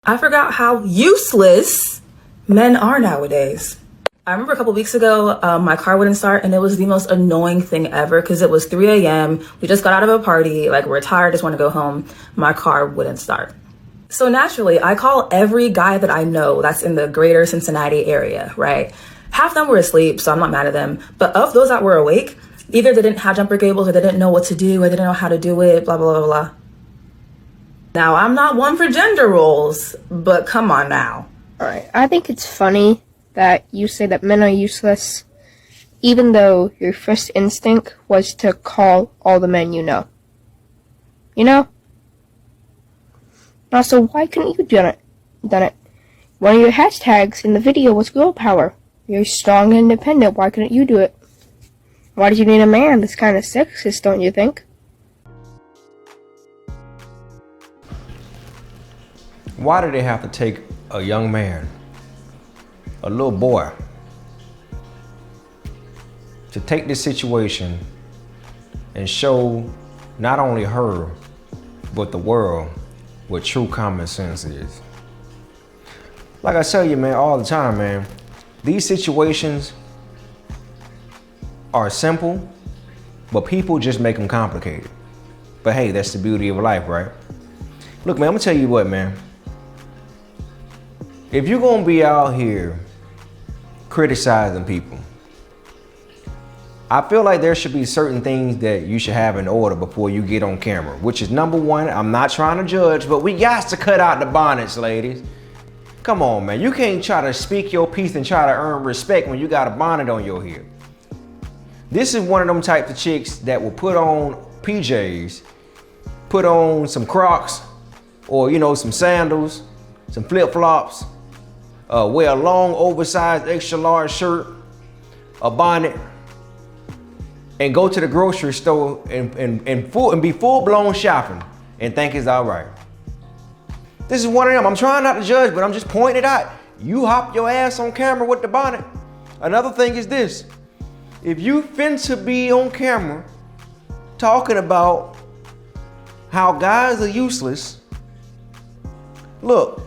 I forgot how useless men are nowadays. I remember a couple weeks ago, my car wouldn't start and it was the most annoying thing ever because it was 3 a.m. We just got out of a party, like we're tired, just want to go home. My car wouldn't start. So naturally, I call every guy that I know that's in the greater Cincinnati area, right? Half of them were asleep, so I'm not mad at them. But of those that were awake, either they didn't have jumper cables or they didn't know what to do or they didn't know how to do it, blah, blah, blah, blah. Now, I'm not one for gender roles, but come on now. All right, I think it's funny that you say that men are useless, even though your first instinct was to call all the men you know. You know? Also, why couldn't you done it? One of your hashtags in the video was girl power. You're strong and independent. Why couldn't you do it? Why did you need a man? That's kind of sexist, don't you think? Why did they have to take a young man, a little boy, to take this situation and show not only her, but the world what true common sense is? Like I tell you, man, all the time, man, these situations are simple, but people just make them complicated. But hey, that's the beauty of life, right? Look, man, I'm gonna tell you what, man. If you're gonna be out here criticizing people, I feel like there should be certain things that you should have in order before you get on camera, which is number one, I'm not trying to judge, but we got to cut out the bonnets, ladies. Come on, man. You can't try to speak your piece and try to earn respect when you got a bonnet on your head. This is one of them types of chicks that will put on PJs, put on some Crocs, or some sandals, some flip-flops, wear a long, oversized, extra large shirt, a bonnet, and go to the grocery store and be full-blown shopping and think it's all right. This is one of them. I'm trying not to judge, but I'm just pointing it out. You hop your ass on camera with the bonnet. Another thing is this. If you finna be on camera talking about how guys are useless, look,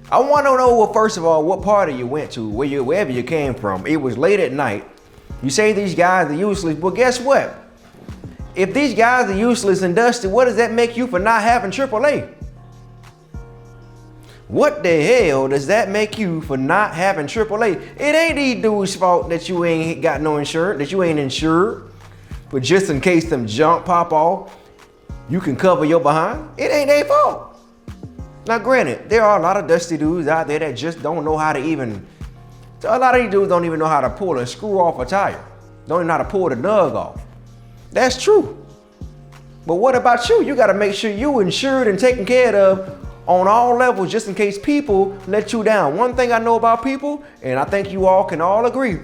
I want to know, first of all, what party you went to, wherever you came from. It was late at night. You say these guys are useless, but guess what? If these guys are useless and dusty, what does that make you for not having AAA? What the hell does that make you for not having AAA? It ain't these dudes' fault that you ain't got no insurance, that you ain't insured. But just in case them junk pop off, you can cover your behind. It ain't their fault. Now granted, there are a lot of dusty dudes out there that just don't know how to a lot of these dudes don't even know how to pull a screw off a tire. Don't even know how to pull the nug off. That's true. But what about you? You gotta make sure you insured and taken care of on all levels, just in case people let you down. One thing I know about people, and I think you all can all agree,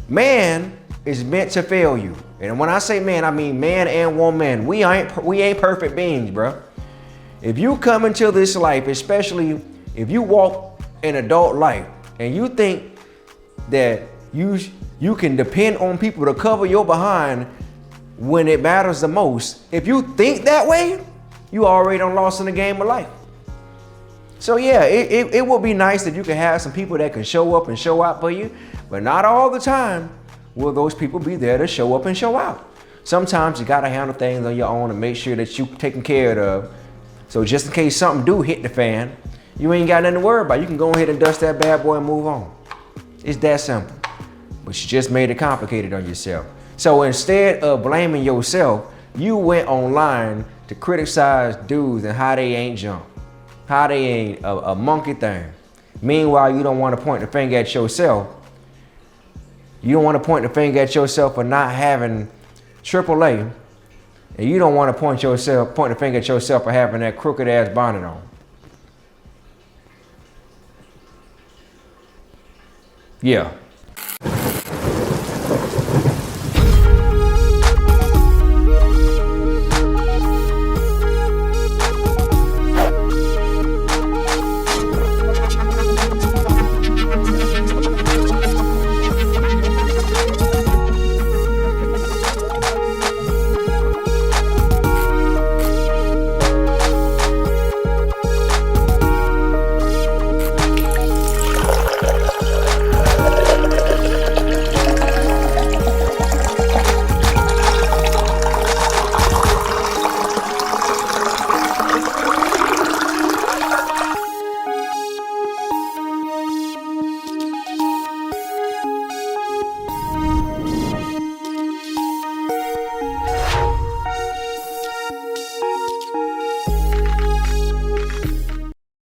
man is meant to fail you. And when I say man, I mean man and woman. We ain't perfect beings, bro. If you come into this life, especially if you walk an adult life and you think that you can depend on people to cover your behind when it matters the most, if you think that way, you already done lost in the game of life. So yeah, it would be nice if you could have some people that can show up and show out for you, but not all the time will those people be there to show up and show out. Sometimes you gotta handle things on your own and make sure that you taken care of. So just in case something do hit the fan, you ain't got nothing to worry about. You can go ahead and dust that bad boy and move on. It's that simple. But you just made it complicated on yourself. So instead of blaming yourself, you went online to criticize dudes and how they ain't jump, how they ain't a monkey thing. Meanwhile, you don't want to point the finger at yourself. You don't want to point the finger at yourself for not having AAA. And you don't want to point the finger at yourself for having that crooked ass bonnet on. Yeah.